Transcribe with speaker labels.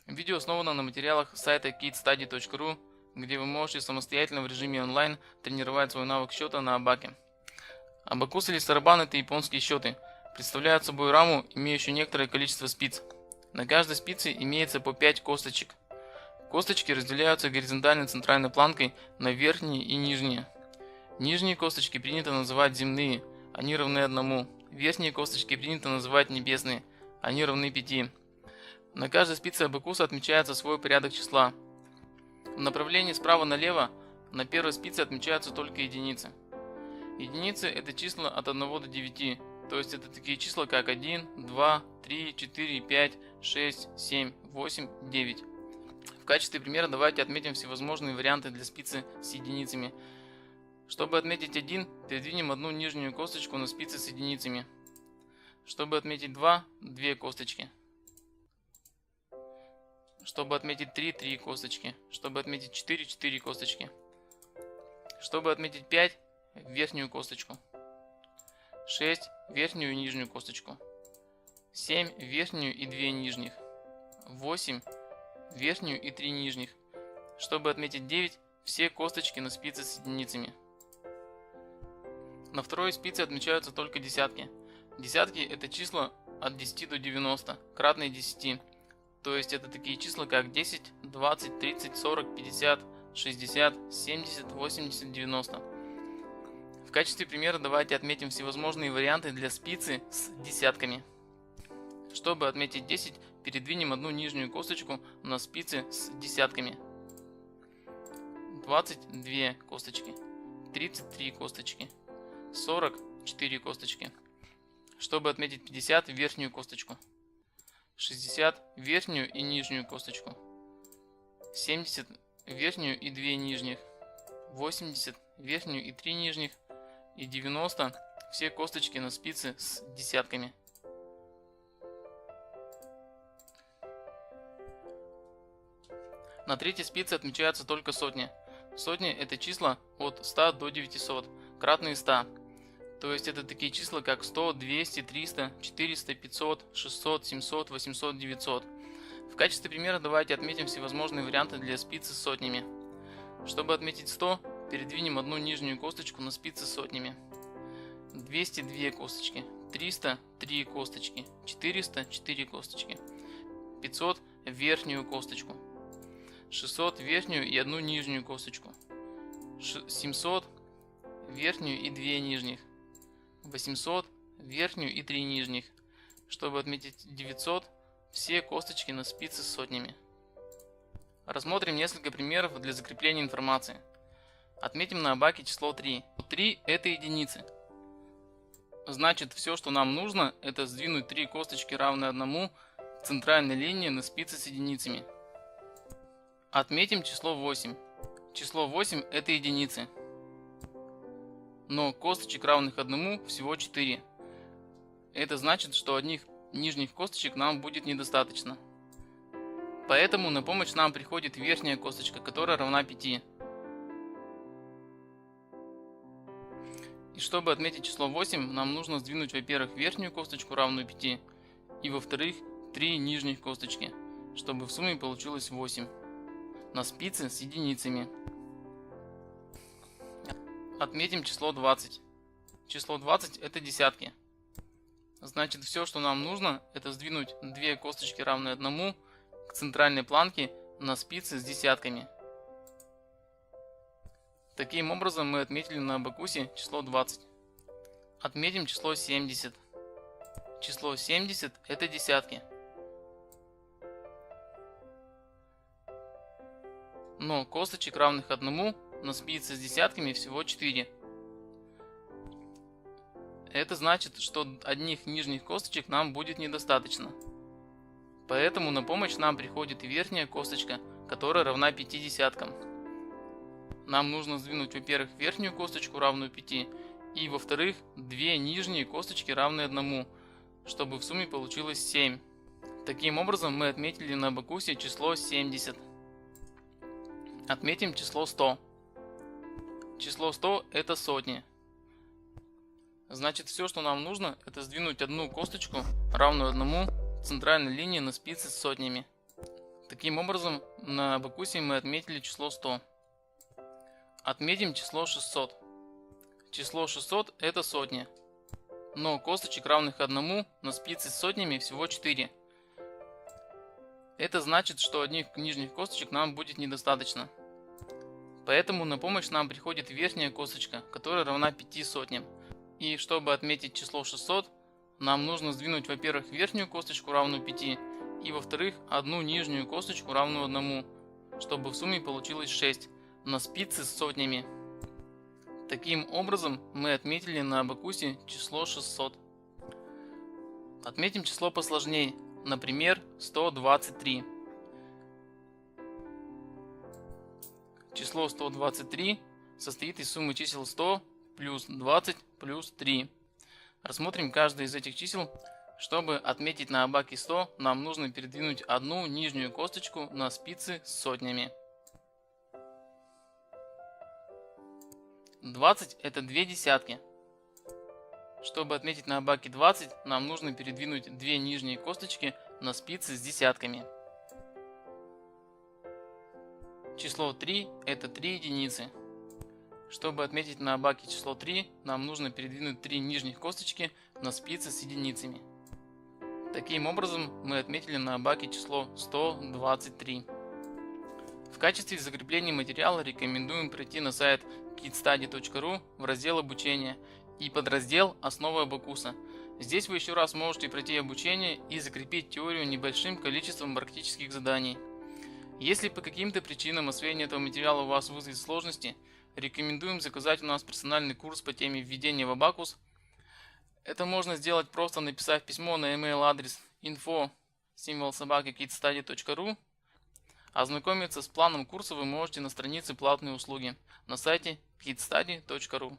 Speaker 1: Видео основано на материалах сайта kidstudy.ru, где вы можете самостоятельно в режиме онлайн тренировать свой навык счета на абаке. Абакус или сарабан — это японские счеты. Представляют собой раму, имеющую некоторое количество спиц. На каждой спице имеется по 5 косточек. Косточки разделяются горизонтальной центральной планкой на верхние и нижние. Нижние косточки принято называть земные, они равны 1. Верхние косточки принято называть небесные, они равны 5. На каждой спице абакуса отмечается свой порядок числа. В направлении справа налево на первой спице отмечаются только единицы. Единицы — это числа от 1 до 9, то есть это такие числа как 1, 2, 3, 4, 5, 6, 7, 8, 9. В качестве примера давайте отметим всевозможные варианты для спицы с единицами. Чтобы отметить 1, передвинем одну нижнюю косточку на спице с единицами. Чтобы отметить 2, 2 косточки. Чтобы отметить 3, 3 косточки. Чтобы отметить 4, 4 косточки. Чтобы отметить 5, верхнюю косточку. 6, верхнюю и нижнюю косточку. 7, верхнюю и 2 нижних. 8, верхнюю и 3 нижних. Чтобы отметить 9, все косточки на спице с единицами. На второй спице отмечаются только десятки. Десятки — это числа от 10 до 90, кратные 10. То есть это такие числа как 10, 20, 30, 40, 50, 60, 70, 80, 90. В качестве примера давайте отметим всевозможные варианты для спицы с десятками. Чтобы отметить 10, передвинем одну нижнюю косточку на спице с десятками. 22 косточки, 33 косточки, 44 косточки. Чтобы отметить 50, верхнюю косточку. 60, верхнюю и нижнюю косточку. 70, верхнюю и 2 нижних. 80, верхнюю и 3 нижних. И 90, все косточки на спице с десятками. На третьей спице отмечаются только сотни. Сотни — это числа от 100 до 900, кратные 100. То есть это такие числа как 100, 200, 300, 400, 500, 600, 700, 800, 900. В качестве примера давайте отметим всевозможные варианты для спицы с сотнями. Чтобы отметить 100, передвинем одну нижнюю косточку на спице с сотнями. 200 — 2 косточки, 300 — 3 косточки, 400 — 4 косточки, 500 — верхнюю косточку, 600 — верхнюю и одну нижнюю косточку, 700 — верхнюю и 2 нижних, 800 — верхнюю и 3 нижних. Чтобы отметить 900, все косточки на спице с сотнями. Рассмотрим несколько примеров для закрепления информации. Отметим на абаке число 3. 3 — это единицы. Значит, все, что нам нужно, это сдвинуть 3 косточки, равные 1, к центральной линии на спице с единицами. Отметим число 8. Число 8 — это единицы. Но косточек, равных 1, всего 4. Это значит, что одних нижних косточек нам будет недостаточно. Поэтому на помощь нам приходит верхняя косточка, которая равна 5. И чтобы отметить число 8, нам нужно сдвинуть, во-первых, верхнюю косточку, равную 5, и во-вторых, 3 нижних косточки, чтобы в сумме получилось 8. На спице с единицами. Отметим число 20. Число 20 — это десятки. Значит, все, что нам нужно, это сдвинуть 2 косточки, равные 1, к центральной планке на спице с десятками. Таким образом мы отметили на абакусе число 20. Отметим число 70. Число 70 — это десятки. Но косточек, равных 1, на спице с десятками всего 4. Это значит, что одних нижних косточек нам будет недостаточно. Поэтому на помощь нам приходит верхняя косточка, которая равна 5 десяткам. Нам нужно сдвинуть, во-первых, верхнюю косточку, равную 5, и во-вторых, 2 нижние косточки, равные 1, чтобы в сумме получилось 7. Таким образом мы отметили на абакусе число 70. Отметим число 100. Число 100 — это сотни. Значит, все, что нам нужно, это сдвинуть одну косточку, равную 1, к центральной линии на спице с сотнями. Таким образом, на абакусе мы отметили число 100. Отметим число 600. Число 600 это сотня. Но косточек, равных 1 на спице с сотнями всего 4. Это значит, что одних нижних косточек нам будет недостаточно. Поэтому на помощь нам приходит верхняя косточка, которая равна 5 сотням. И чтобы отметить число 600, нам нужно сдвинуть, во-первых, верхнюю косточку, равную 5, и во-вторых, одну нижнюю косточку, равную 1, чтобы в сумме получилось 6 на спице с сотнями. Таким образом, мы отметили на абакусе число 600. Отметим число посложнее, например, 123. Число 123 состоит из суммы чисел 100 плюс 20 плюс 3. Рассмотрим каждое из этих чисел. Чтобы отметить на абаке 100, нам нужно передвинуть одну нижнюю косточку на спице с сотнями. 20 это 2 десятки. Чтобы отметить на абаке 20, нам нужно передвинуть 2 нижние косточки на спицы с десятками. Число 3 это 3 единицы. Чтобы отметить на абаке число 3, нам нужно передвинуть 3 нижних косточки на спицы с единицами. Таким образом, мы отметили на абаке число 123. В качестве закрепления материала рекомендуем пройти на сайт kidstudy.ru в раздел обучения и подраздел «Основы абакуса». Здесь вы еще раз можете пройти обучение и закрепить теорию небольшим количеством практических заданий. Если по каким-то причинам освоение этого материала у вас вызовет сложности, рекомендуем заказать у нас персональный курс по теме введения в абакус. Это можно сделать, просто написав письмо на email адрес info@kidstudy.ru. Ознакомиться с планом курса вы можете на странице платные услуги на сайте kidstudy.ru.